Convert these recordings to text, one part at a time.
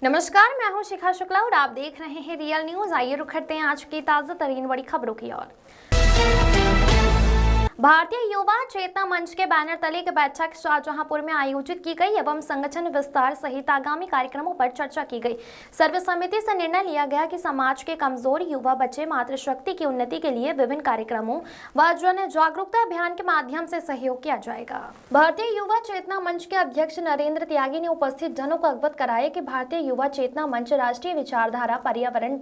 नमस्कार, मैं हूं शिखा शुक्ला और आप देख रहे हैं रियल न्यूज। आइए रुक करते हैं आज की ताजा तरीन बड़ी खबरों की ओर। भारतीय युवा चेतना मंच के बैनर तले एक बैठक शाहजहांपुर में आयोजित की गई एवं संगठन विस्तार सहित आगामी कार्यक्रमों पर चर्चा की गई। सर्वसम्मति से निर्णय लिया गया कि समाज के कमजोर युवा बच्चे मातृशक्ति की उन्नति के लिए विभिन्न कार्यक्रमों व जन जागरूकता अभियान के माध्यम से सहयोग किया जाएगा। भारतीय युवा चेतना मंच के अध्यक्ष नरेंद्र त्यागी ने उपस्थित जनों को अवगत कराया कि भारतीय युवा चेतना मंच राष्ट्रीय विचारधारा, पर्यावरण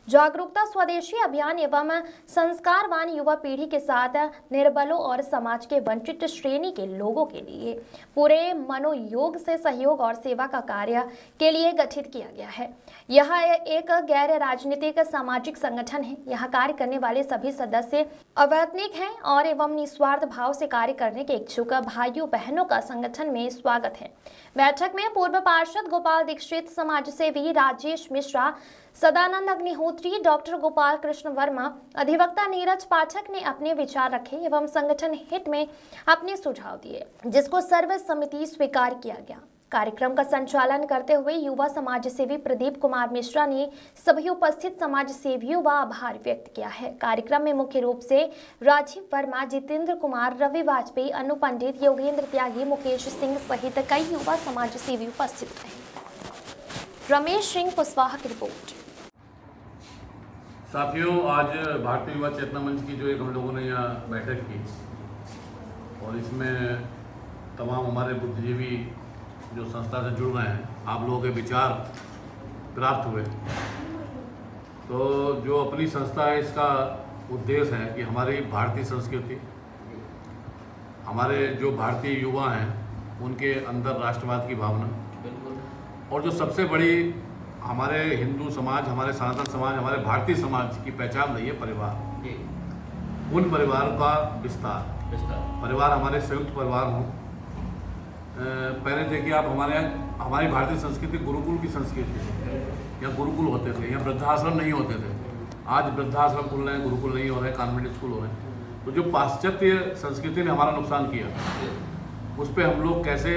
जागरूकता, स्वदेशी अभियान एवं संस्कारवान युवा पीढ़ी के साथ निर्बलों और समाज के वंचित श्रेणी के लोगों के लिए पूरे मनोयोग से सहयोग और सेवा का कार्य के लिए गठित किया गया है। यह एक गैर राजनीतिक सामाजिक संगठन है। यहाँ कार्य करने वाले सभी सदस्य अवैतनिक हैं और एवं निस्वार्थ भाव से कार्य करने के इच्छुक भाइयों बहनों का संगठन में स्वागत है। बैठक में पूर्व पार्षद गोपाल दीक्षित, समाज सेवी राजेश मिश्रा, सदानंद अग्निहोत्री, डॉक्टर गोपाल कृष्ण वर्मा, अधिवक्ता नीरज पाठक ने अपने विचार रखे एवं संगठन हित में अपने सुझाव दिए, जिसको सर्वसम्मति स्वीकार किया गया। कार्यक्रम का संचालन करते हुए युवा समाज सेवी प्रदीप कुमार मिश्रा ने सभी उपस्थित समाज सेवियों का आभार व्यक्त किया है। कार्यक्रम में मुख्य रूप से राजीव वर्मा, जितेंद्र कुमार, रवि वाजपेयी, अनु पंडित, योगेंद्र त्यागी, मुकेश सिंह सहित कई युवा समाज सेवी उपस्थित रहे। रमेश सिंह कुशवाहा की रिपोर्ट। साथियों, आज भारतीय युवा चेतना मंच की जो एक हम लोगों ने यहाँ बैठक की और इसमें तमाम हमारे बुद्धिजीवी जो संस्था से जुड़ रहे हैं, आप लोगों के विचार प्राप्त हुए। तो जो अपनी संस्था है, इसका उद्देश्य है कि हमारी भारतीय संस्कृति, हमारे जो भारतीय युवा हैं उनके अंदर राष्ट्रवाद की भावना और जो सबसे बड़ी हमारे हिंदू समाज, हमारे सनातन समाज, हमारे भारतीय समाज की पहचान रही है परिवार, उन परिवार का विस्तार। परिवार हमारे संयुक्त परिवार हों। पहले देखिए आप, हमारी भारतीय संस्कृति गुरुकुल की संस्कृति है। यहाँ गुरुकुल होते थे, यहाँ वृद्धाश्रम नहीं होते थे। आज वृद्धाश्रम खुल रहे हैं, गुरुकुल नहीं हो रहे हैं, कॉन्वेंट स्कूल हो रहे हैं। तो जो पाश्चात्य संस्कृति ने हमारा नुकसान किया, उस पर हम लोग कैसे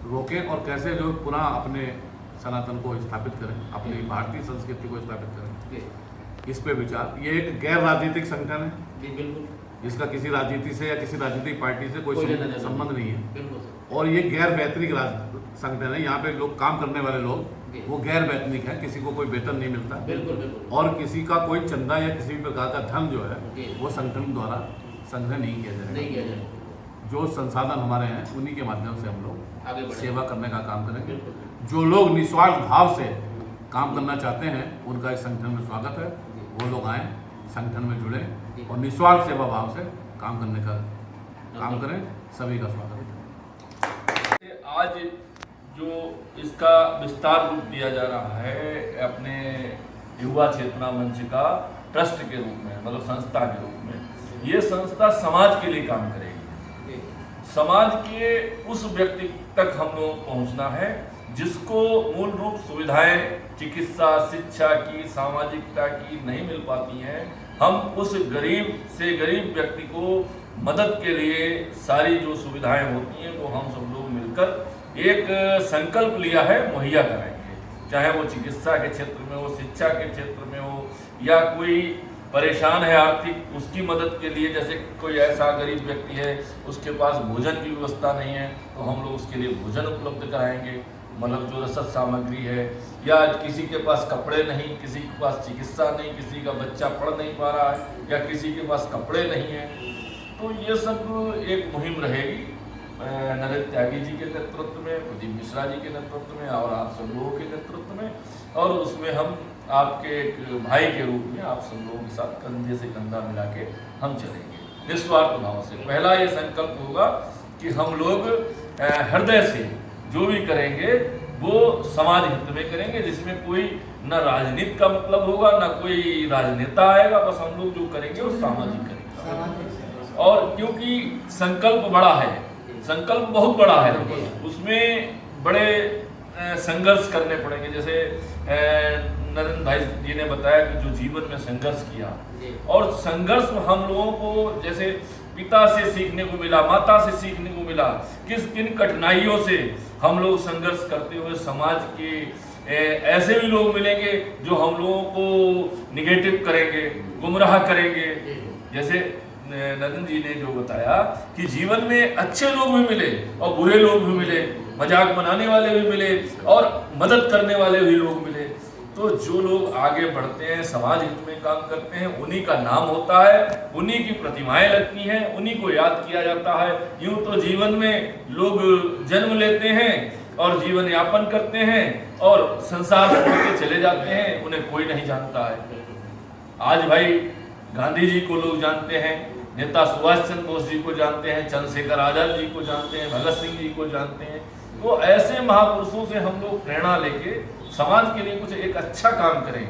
रोकें और कैसे जो पुनः अपने सनातन को स्थापित करें, अपनी भारतीय संस्कृति को स्थापित करें, इस पे विचार। ये एक गैर राजनीतिक संगठन है, बिल्कुल, जिसका किसी राजनीति से या किसी राजनीतिक पार्टी से कोई संबंध नहीं है। और ये गैर वैतनिक संगठन है। यहाँ पे लोग काम करने वाले लोग वो गैर वैतनिक है, किसी को कोई वेतन नहीं मिलता और किसी का कोई चंदा या किसी भी प्रकार का धन जो है वो संगठन द्वारा संग्रह नहीं किया जाएगा। जो संसाधन हमारे हैं उन्हीं के माध्यम से हम लोग सेवा करने का काम करेंगे। जो लोग निस्वार्थ भाव से काम करना चाहते हैं उनका इस संगठन में स्वागत है। वो लोग आएँ, संगठन में जुड़े और निस्वार्थ सेवा भाव से काम करने का काम करें। सभी का स्वागत है। आज जो इसका विस्तार रूप दिया जा रहा है अपने युवा चेतना मंच का ट्रस्ट के रूप में, मतलब संस्था के रूप में, ये संस्था समाज के लिए काम करेगी। समाज के उस व्यक्ति तक हम लोग पहुंचना है जिसको मूल रूप सुविधाएं चिकित्सा, शिक्षा की, सामाजिकता की नहीं मिल पाती हैं। हम उस गरीब से गरीब व्यक्ति को मदद के लिए सारी जो सुविधाएं होती हैं वो हम सब लोग मिलकर एक संकल्प लिया है, मुहैया कराएंगे। चाहे वो चिकित्सा के क्षेत्र में हो, शिक्षा के क्षेत्र में हो, या कोई परेशान है आर्थिक, उसकी मदद के लिए, जैसे कोई ऐसा गरीब व्यक्ति है उसके पास भोजन की व्यवस्था नहीं है तो हम लोग उसके लिए भोजन उपलब्ध कराएंगे, मतलब जो रसद सामग्री है। या किसी के पास कपड़े नहीं, किसी के पास चिकित्सा नहीं, किसी का बच्चा पढ़ नहीं पा रहा है या किसी के पास कपड़े नहीं हैं, तो ये सब एक मुहिम रहेगी नरेंद्र त्यागी जी के नेतृत्व में, प्रदीप मिश्रा जी के नेतृत्व में और आप सब लोगों के नेतृत्व में। और उसमें हम आपके एक भाई के रूप में आप सब लोगों के साथ कंधे से कंधा मिला के हम चलेंगे निस्वार्थ भाव से। पहला ये संकल्प होगा कि हम लोग हृदय से जो भी करेंगे वो समाज हित में करेंगे, जिसमें कोई न राजनीति का मतलब होगा, न कोई राजनेता आएगा, बस हम लोग जो करेंगे वो सामाजिक करेंगे। और क्योंकि संकल्प बड़ा है, संकल्प बहुत बड़ा है, उसमें बड़े संघर्ष करने पड़ेंगे। जैसे नरेंद्र भाई जी ने बताया कि जो जीवन में संघर्ष किया, और संघर्ष हम लोगों को जैसे पिता से सीखने को मिला, माता से सीखने को मिला, किन कठिनाइयों से हम लोग संघर्ष करते हुए समाज के ऐसे भी लोग मिलेंगे जो हम लोगों को निगेटिव करेंगे, गुमराह करेंगे। जैसे नदन जी ने जो बताया कि जीवन में अच्छे लोग भी मिले और बुरे लोग भी मिले, मजाक बनाने वाले भी मिले और मदद करने वाले भी लोग मिले। तो जो लोग आगे बढ़ते हैं, समाज हित में काम करते हैं, उन्हीं का नाम होता है, उन्हीं की प्रतिमाएं लगती हैं, उन्हीं को याद किया जाता है। यूं तो जीवन में लोग जन्म लेते हैं और जीवन यापन करते हैं और संसार छोड़ के चले जाते हैं, उन्हें कोई नहीं जानता है। आज भाई गांधी जी को लोग जानते हैं, नेता सुभाष चंद्र बोस जी को जानते हैं, चंद्रशेखर आजाद जी को जानते हैं, भगत सिंह जी को जानते हैं। तो ऐसे महापुरुषों से हम लोग प्रेरणा लेके समाज के लिए कुछ एक अच्छा काम करें,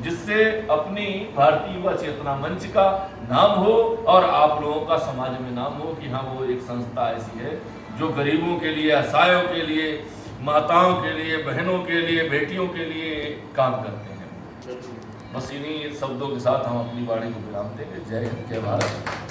जिससे अपनी भारतीय युवा चेतना मंच का नाम हो और आप लोगों का समाज में नाम हो कि हाँ, वो एक संस्था ऐसी है जो गरीबों के लिए, असहायों के लिए, माताओं के लिए, बहनों के लिए, बेटियों के लिए काम करते हैं। बस इन्हीं शब्दों के साथ हम अपनी वाणी को विराम देंगे। जय हिंद, जय भारत।